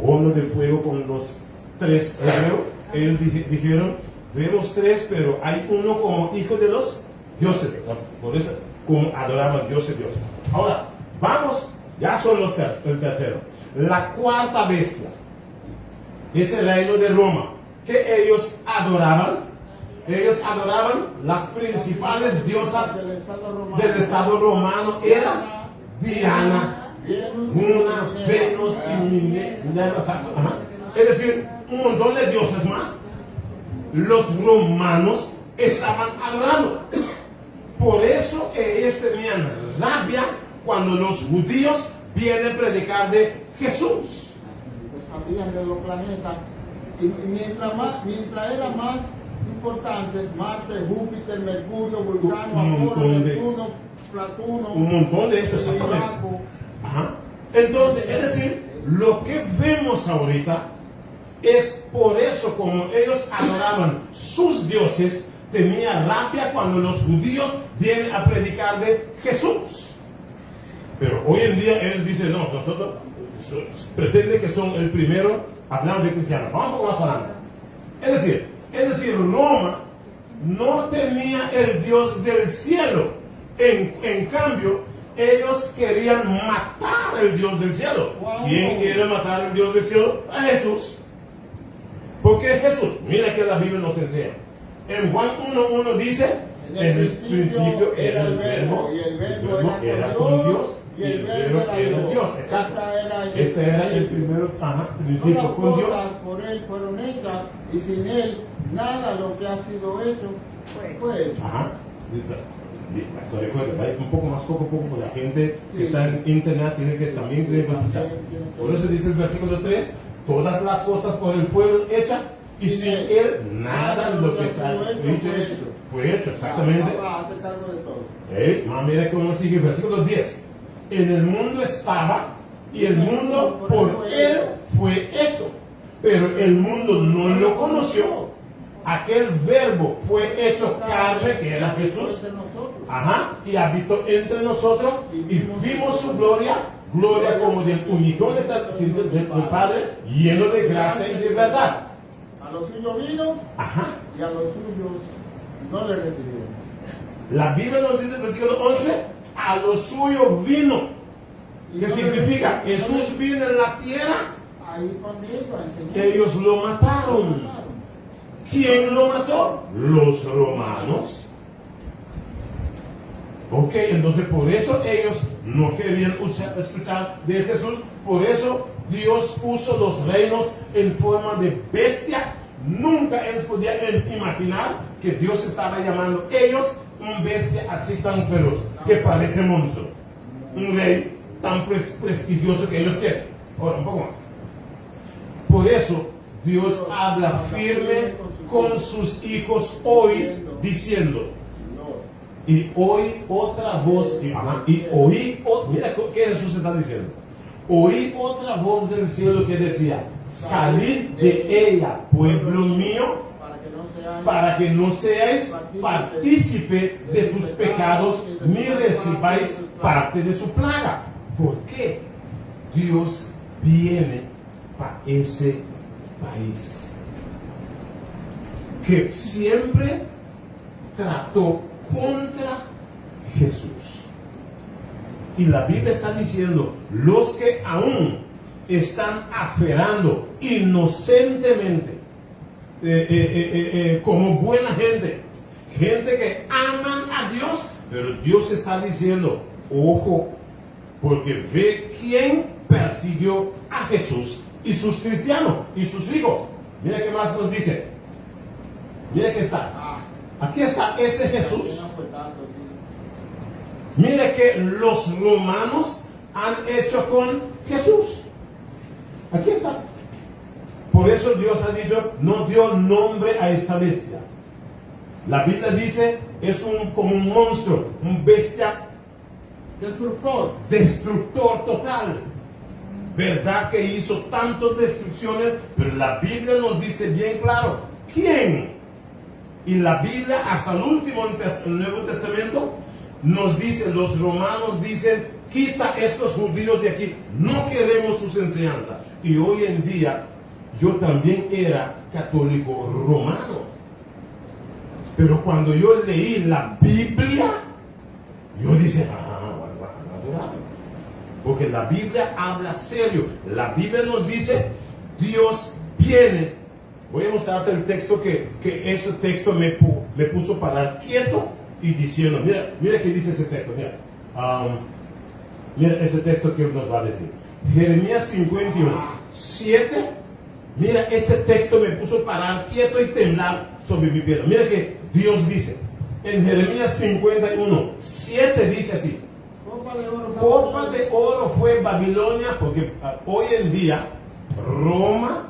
horno de fuego con los 3 hebreos, ellos dijeron, vemos 3, pero hay uno como hijo de los dioses. Por eso como adoraban dioses. Ahora, vamos, ya son el tercero. La cuarta bestia es el reino de Roma. Que ellos adoraban las principales diosas del Estado romano. Era Diana, Luna, Venus y Minerva. Es decir, un montón de dioses más. Los romanos estaban adorando. Por eso ellos tenían rabia cuando los judíos vienen a predicar de Jesús. Sabían de los planetas. Y mientras era más importantes, Marte, Júpiter, Mercurio, Vulcano, Apolo, Neptuno, Platuno, un montón de eso, exactamente. Ajá. Entonces, es decir, lo que vemos ahorita es por eso como ellos adoraban sus dioses, tenía rabia cuando los judíos vienen a predicar de Jesús. Pero hoy en día ellos dicen, no, nosotros pretenden que son el primero hablando de cristianos. Vamos un poco más adelante. Es decir, Roma no tenía el Dios del cielo. En cambio, ellos querían matar al Dios del cielo. ¿Quién quiere matar al Dios del cielo? A Jesús. ¿Por qué Jesús? Mira que la Biblia nos enseña. En Juan 1:1 dice, en el principio era el verbo, y el verbo era con Dios, y el verbo era Dios. Exacto. Este era el primero principio con Dios. Por él fueron hechas, y sin él nada lo que ha sido hecho fue hecho. Recuerda, un poco más poco, porque la gente que está en internet tiene que también escuchar. Por eso dice el versículo 3, todas las cosas por él fueron hechas, y sin él nada lo que está hecho fue hecho, exactamente. Mira cómo sigue el versículo 10. En el mundo estaba, y el mundo por él fue hecho, pero el mundo no lo conoció. Aquel verbo fue hecho carne, que era Jesús, y habitó entre nosotros, y vimos su gloria como del unigénito del Padre, lleno de gracia y de verdad. A los suyos vino, y a los suyos no le recibieron. La Biblia nos dice en el versículo 11, a los suyos vino. ¿Qué significa? Jesús vino en la tierra, ellos lo mataron. ¿Quién lo mató? Los romanos. Ok, entonces por eso ellos no querían escuchar de Jesús. Por eso Dios puso los reinos en forma de bestias. Nunca ellos podían imaginar que Dios estaba llamando a ellos un bestia así tan feroz, que parece monstruo. Un rey tan prestigioso que ellos tienen. Ahora, un poco más. Por eso Dios habla firme con sus hijos hoy, diciendo, y oí otra voz, mira qué Jesús está diciendo. Oí otra voz del cielo que decía, salid de ella, pueblo mío, para que no seáis partícipe de sus pecados, ni recibáis parte de su plaga. ¿Por qué Dios viene para ese país que siempre trató contra Jesús? Y la Biblia está diciendo, los que aún están aferrando inocentemente, como buena gente que aman a Dios, pero Dios está diciendo, ojo, porque ve quién persiguió a Jesús y sus cristianos y sus hijos. Mira qué más nos dice. Mira que está. Aquí está ese Jesús. Mire que los romanos han hecho con Jesús. Aquí está. Por eso Dios ha dicho, no dio nombre a esta bestia. La Biblia dice, es como un monstruo, un bestia destructor total. ¿Verdad que hizo tantas destrucciones? Pero la Biblia nos dice bien claro, ¿quién? Y la Biblia, hasta el último el Nuevo Testamento, nos dice, los romanos dicen, quita estos judíos de aquí, no queremos sus enseñanzas. Y hoy en día, yo también era católico romano. Pero cuando yo leí la Biblia, yo dije, porque la Biblia habla serio. La Biblia nos dice, Dios viene. Voy a mostrarte el texto que ese texto me puso parar quieto y diciendo, mira qué dice ese texto, mira ese texto que nos va a decir. Jeremías 51, 7, mira ese texto me puso parar quieto y temblar sobre mi piedra. Mira que Dios dice, en Jeremías 51, 7 dice así, copa de oro fue Babilonia, porque hoy en día Roma,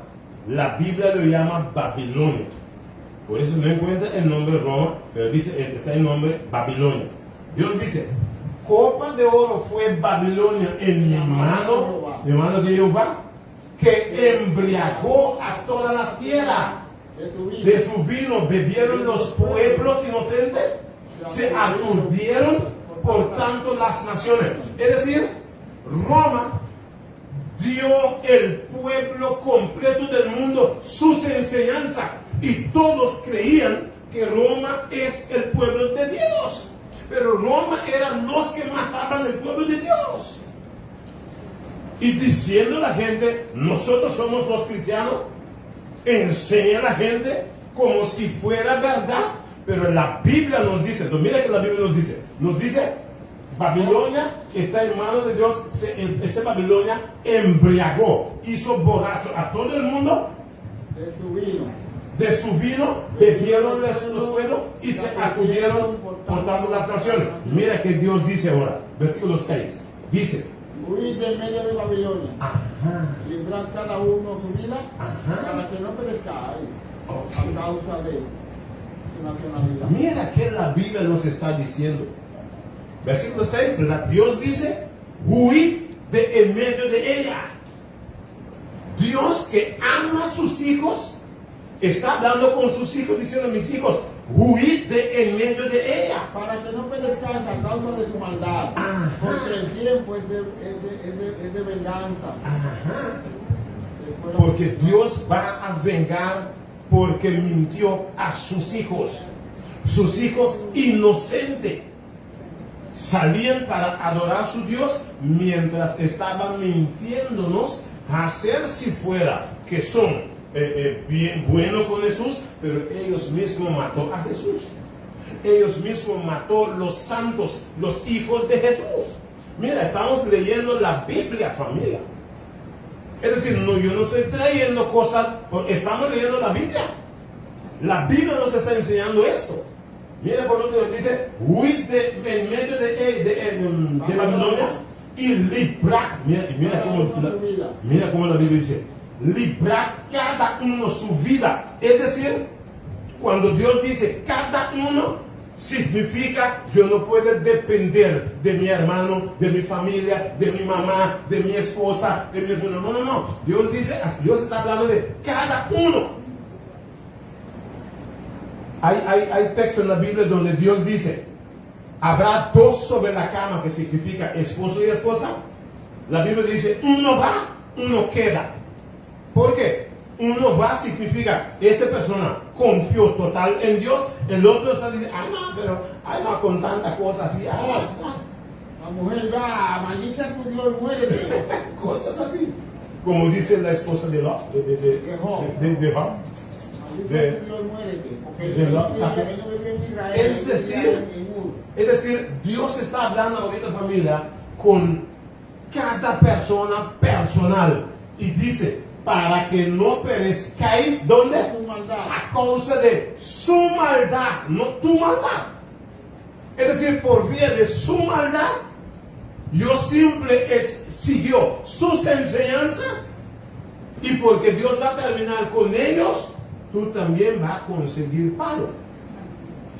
la Biblia lo llama Babilonia. Por eso no encuentra el nombre Roma, pero dice, está el nombre Babilonia. Dios dice, copa de oro fue Babilonia en mi mano de Jehová, que embriagó a toda la tierra. De su vino bebieron los pueblos inocentes, se aturdieron por tanto las naciones. Es decir, Roma dio el pueblo completo del mundo sus enseñanzas y todos creían que Roma es el pueblo de Dios. Pero Roma eran los que mataban el pueblo de Dios. Y diciendo a la gente, nosotros somos los cristianos, enseña a la gente como si fuera verdad. Pero la Biblia nos dice, mira que la Biblia nos dice, Babilonia está en manos de Dios. Ese Babilonia embriagó, hizo borracho a todo el mundo de su vino, bebieron los pueblos y se acudieron por tanto las naciones. Mira que Dios dice ahora, versículo 6, dice, huid de medio de Babilonia, librar cada uno su vida, para que no perezcáis a causa de su nacionalidad. Mira que la Biblia nos está diciendo. Versículo 6, Dios dice, huid de en medio de ella. Dios que ama a sus hijos, está hablando con sus hijos, diciendo, mis hijos, huid de en medio de ella. Para que no perezcáis a causa de su maldad. Porque el tiempo es de venganza. Porque Dios va a vengar porque mintió a sus hijos. Sus hijos inocentes salían para adorar a su Dios mientras estaban mintiéndonos a hacer si fuera que son bien buenos con Jesús, pero ellos mismos mató a Jesús. Ellos mismos mató los santos, los hijos de Jesús. Mira, estamos leyendo la Biblia, familia. Es decir, yo no estoy trayendo cosas, estamos leyendo la Biblia. La Biblia nos está enseñando esto. Mira por lo que dice, huid en medio de Babilonia y librad. Mira cómo la Biblia dice, librad cada uno su vida. Es decir, cuando Dios dice cada uno, significa yo no puedo depender de mi hermano, de mi familia, de mi mamá, de mi esposa, de mi hermano. No. Dios dice, Dios está hablando de cada uno. Hay textos en la Biblia donde Dios dice, habrá dos sobre la cama, que significa esposo y esposa. La Biblia dice, uno va, uno queda. ¿Por qué? Uno va significa, esa persona confió total en Dios, el otro está diciendo, no, con tanta cosa así, la mujer va, maldice a tu Dios, muérete. Cosas así. Como dice la esposa de Job. Es decir, Dios está hablando ahorita, familia, con cada persona personal. Y dice, para que no perezcáis, ¿dónde? Su maldad. A causa de su maldad, no tu maldad. Es decir, por vía de su maldad, Dios siguió sus enseñanzas, y porque Dios va a terminar con ellos, tú también vas a conseguir palo.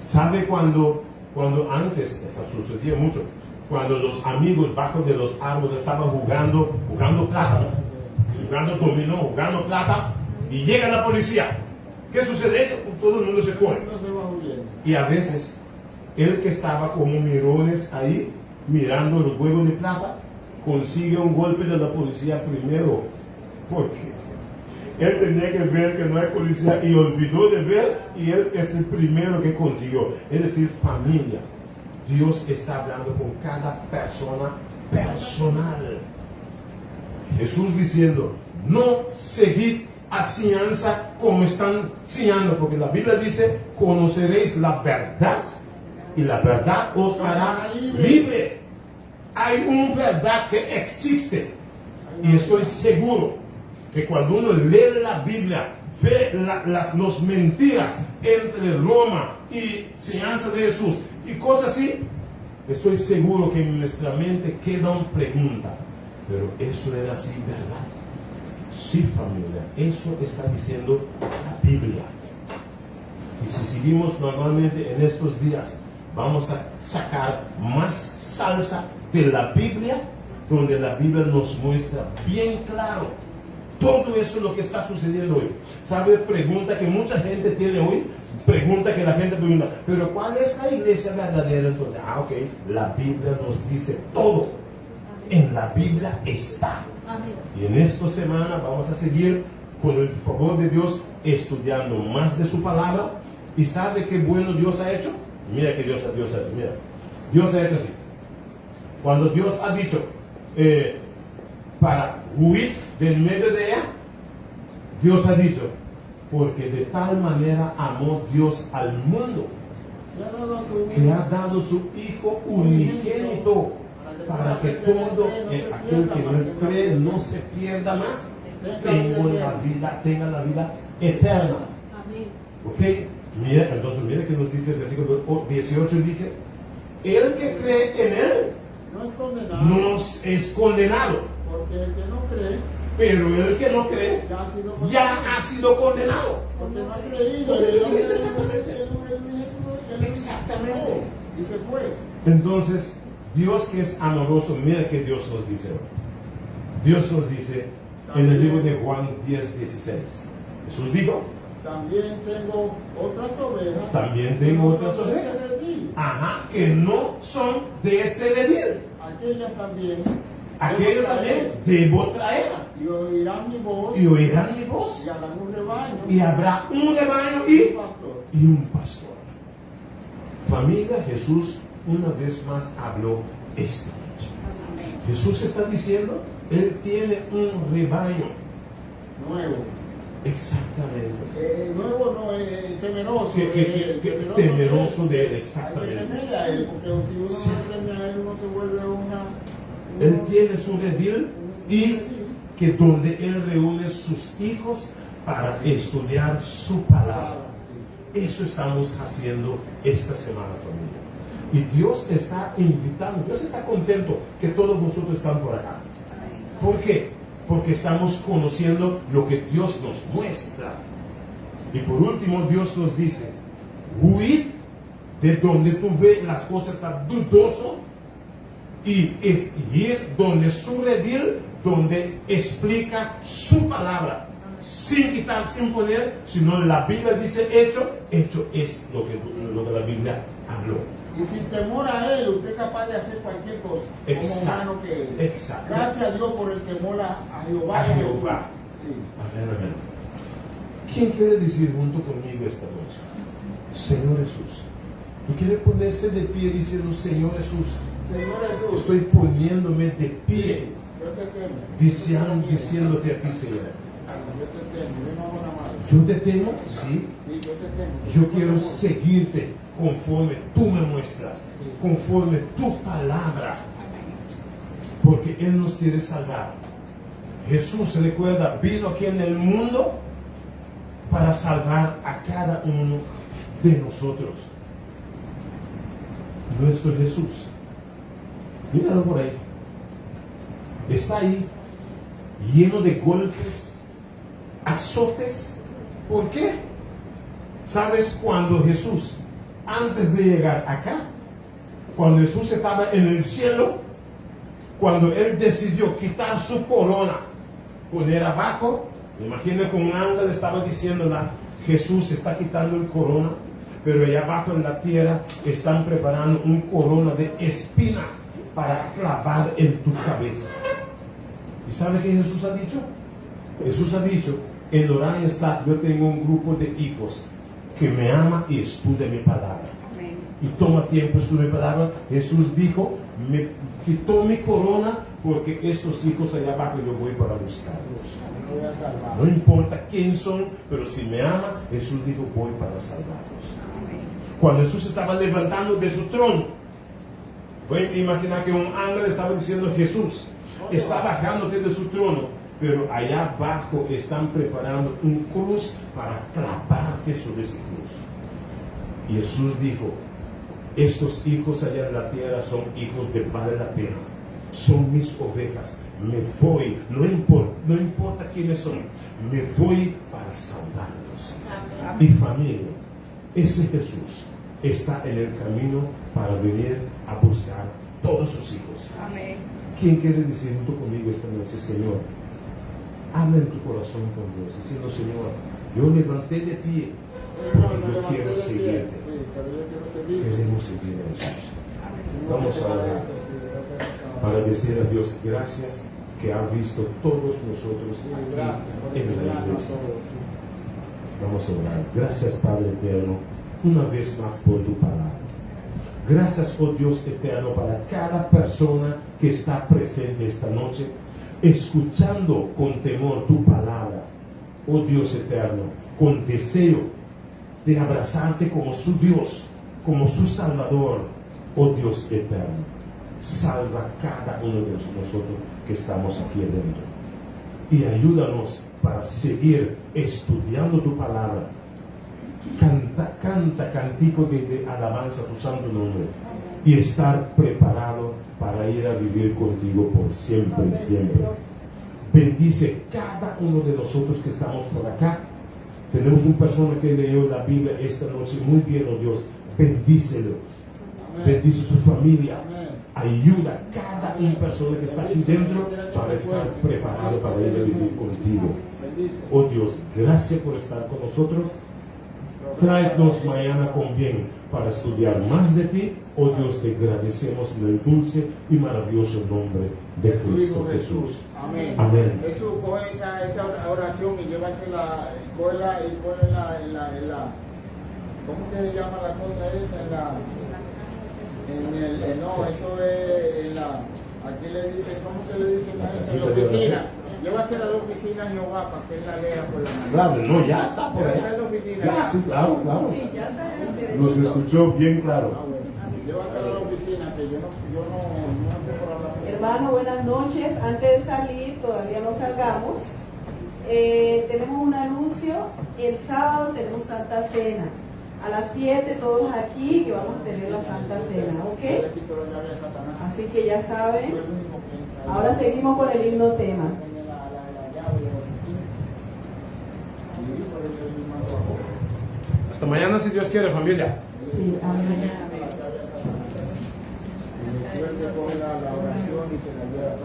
¿Sabe cuando antes, eso sucedía mucho, cuando los amigos bajo de los árboles estaban jugando plátano, jugando dominó, jugando plata, y llega la policía? ¿Qué sucede? Todo el mundo se pone. Y a veces, el que estaba como mirones ahí, mirando los huevos de plata, consigue un golpe de la policía primero. ¿Por qué? Él tenía que ver que no hay policía y olvidó de ver, y él es el primero que consiguió. Es decir, familia. Dios está hablando con cada persona personal. Jesús diciendo, no seguid a ciencia como están cienciando, porque la Biblia dice, conoceréis la verdad y la verdad os hará libre. Hay una verdad que existe, y estoy seguro que cuando uno lee la Biblia, ve las mentiras entre Roma y enseñanza de Jesús y cosas así, estoy seguro que en nuestra mente queda una pregunta, pero eso era así, ¿verdad? Sí, familia, eso está diciendo la Biblia. Y si seguimos normalmente en estos días, vamos a sacar más salsa de la Biblia, donde la Biblia nos muestra bien claro todo eso es lo que está sucediendo hoy. ¿Sabe? Pregunta que mucha gente tiene hoy, pregunta que la gente pregunta, pero ¿cuál es la iglesia verdadera entonces? Ok, la Biblia nos dice todo. En la Biblia está. Y en esta semana vamos a seguir, con el favor de Dios, estudiando más de su palabra. ¿Y sabe qué bueno Dios ha hecho? Mira que Dios ha hecho, mira. Dios ha hecho así. Cuando Dios ha dicho, para huir del medio de ella, Dios ha dicho, porque de tal manera amó Dios al mundo, que ha dado su Hijo unigénito, para que todo aquel que no cree no se pierda más, tenga la vida eterna. Ok, mira, entonces mira que nos dice el versículo 18, dice, el que cree en él no es condenado. Porque el que no cree, pero el que no cree ya ha sido condenado. Porque no ha creído. Exactamente. Y se fue. Entonces, Dios que es amoroso, mira que Dios nos dice. Dios nos dice en el libro de Juan 10:16. Jesús dijo, también tengo otras ovejas. También tengo otras ovejas. Ajá, que no son de este redil. Aquellas también. Aquello también debo traer. Y oirán mi voz. Y oirán mi voz. Y habrá un rebaño. Y habrá un rebaño y un pastor. Familia, Jesús una vez más habló esta noche. Jesús está diciendo, Él tiene un rebaño. Nuevo. Exactamente. Nuevo no es temeroso. Temeroso de Él, exactamente. Hay que temer a Él, porque si uno no teme a Él, uno se vuelve Él tiene su redil, y que donde Él reúne sus hijos para estudiar su palabra. Eso estamos haciendo esta semana, familia. Y Dios está invitando, Dios está contento que todos vosotros están por acá. ¿Por qué? Porque estamos conociendo lo que Dios nos muestra. Y por último, Dios nos dice, huid de donde tú ves las cosas están dudosas, y es ir donde su redil, donde explica su palabra, sin quitar, sin poner, sino la Biblia dice hecho es lo que la Biblia habló. Y sin temor a Él, usted es capaz de hacer cualquier cosa. Exacto. Como humano que es. Exacto. Gracias a Dios por el temor a Jehová. A Jehová. Sí. Amén, amén. ¿Quién quiere decir junto conmigo esta noche? Señor Jesús. ¿Tú quieres ponerse de pie diciendo, Señor Jesús? Señor Jesús. Estoy poniéndome de pie, Yo te temo. diciéndote a ti, Señor. Yo te temo. Yo no hago nada malo. Yo te temo, sí. Sí, yo te temo. Yo quiero seguirte conforme tú me muestras, conforme tu palabra. porque Él nos quiere salvar. Jesús, recuerda, vino aquí en el mundo para salvar a cada uno de nosotros. Nuestro Jesús, míralo por ahí, está ahí lleno de golpes, azotes. ¿Por qué? ¿Sabes cuando Jesús, antes de llegar acá, cuando Jesús estaba en el cielo, cuando Él decidió quitar su corona, poner abajo, me imagino que un ángel estaba diciéndole, Jesús está quitando el corona, pero allá abajo en la tierra están preparando un corona de espinas para clavar en tu cabeza. ¿Y sabe qué Jesús ha dicho? Jesús ha dicho, en Orán está, yo tengo un grupo de hijos que me ama y estudia mi palabra. Amén. Y toma tiempo estudiar mi palabra. Jesús dijo, me quitó mi corona porque estos hijos allá abajo yo voy para buscarlos. Voy a salvar. No importa quién son, pero si me ama, Jesús dijo, voy para salvarlos. Amén. Cuando Jesús estaba levantando de su trono, voy a imaginar que un ángel estaba diciendo, Jesús está bajándote de su trono, pero allá abajo están preparando un cruz para clavarte sobre ese cruz. Y Jesús dijo, estos hijos allá en la tierra son hijos de vale la pena, son mis ovejas, me voy, no importa quiénes son, me voy para salvarlos. Y familia, ese Jesús está en el camino para venir a buscar todos sus hijos. Amén. ¿Quién quiere decir junto conmigo esta noche, Señor? Habla en tu corazón con Dios, diciendo, Señor, yo levanté de pie porque yo quiero seguirte. Queremos seguir a Jesús. Vamos a orar para decir a Dios gracias que ha visto todos nosotros aquí en la iglesia. Vamos a orar. Gracias, Padre eterno, una vez más por tu palabra. Gracias, oh Dios eterno, para cada persona que está presente esta noche, escuchando con temor tu palabra, oh Dios eterno, con deseo de abrazarte como su Dios, como su Salvador, oh Dios eterno. Salva cada uno de nosotros que estamos aquí adentro y ayúdanos para seguir estudiando tu palabra. Canta cántico de alabanza a tu santo nombre y estar preparado para ir a vivir contigo por siempre y siempre. Bendice cada uno de nosotros que estamos por acá. Tenemos una persona que leyó la Biblia esta noche muy bien, oh Dios. Bendícelo. Bendice su familia. Ayuda a cada una persona que está aquí dentro para estar preparado para ir a vivir contigo. Oh Dios, gracias por estar con nosotros. Tráenos mañana con bien para estudiar más de ti. Oh Dios, te agradecemos en el dulce y maravilloso nombre de Cristo Jesús. Amén. Amén. Jesús, coge esa oración y llévasela, cógela y ponela en la, ¿cómo que se llama la cosa esa? No, eso es en la, aquí le dicen, ¿cómo se le dice a eso? En la oficina. Llévasela a la oficina Jehová para que él la lea por la mañana. Claro, no, ya está por ahí. Llévasela a la oficina. Ya, sí, claro, claro. Sí, ya está Nos derechito. escuchó bien claro. Ah, bueno. Llévasela a la oficina que yo no tengo por hablar. Hermano, buenas noches. Antes de salir, todavía no salgamos. Tenemos un anuncio. El sábado tenemos Santa Cena. A las 7 todos aquí que vamos a tener la Santa Cena, ¿ok? Así que ya saben. Ahora seguimos con el himno tema. Hasta mañana si Dios quiere, familia. Sí, amén. La oración y se la lleva.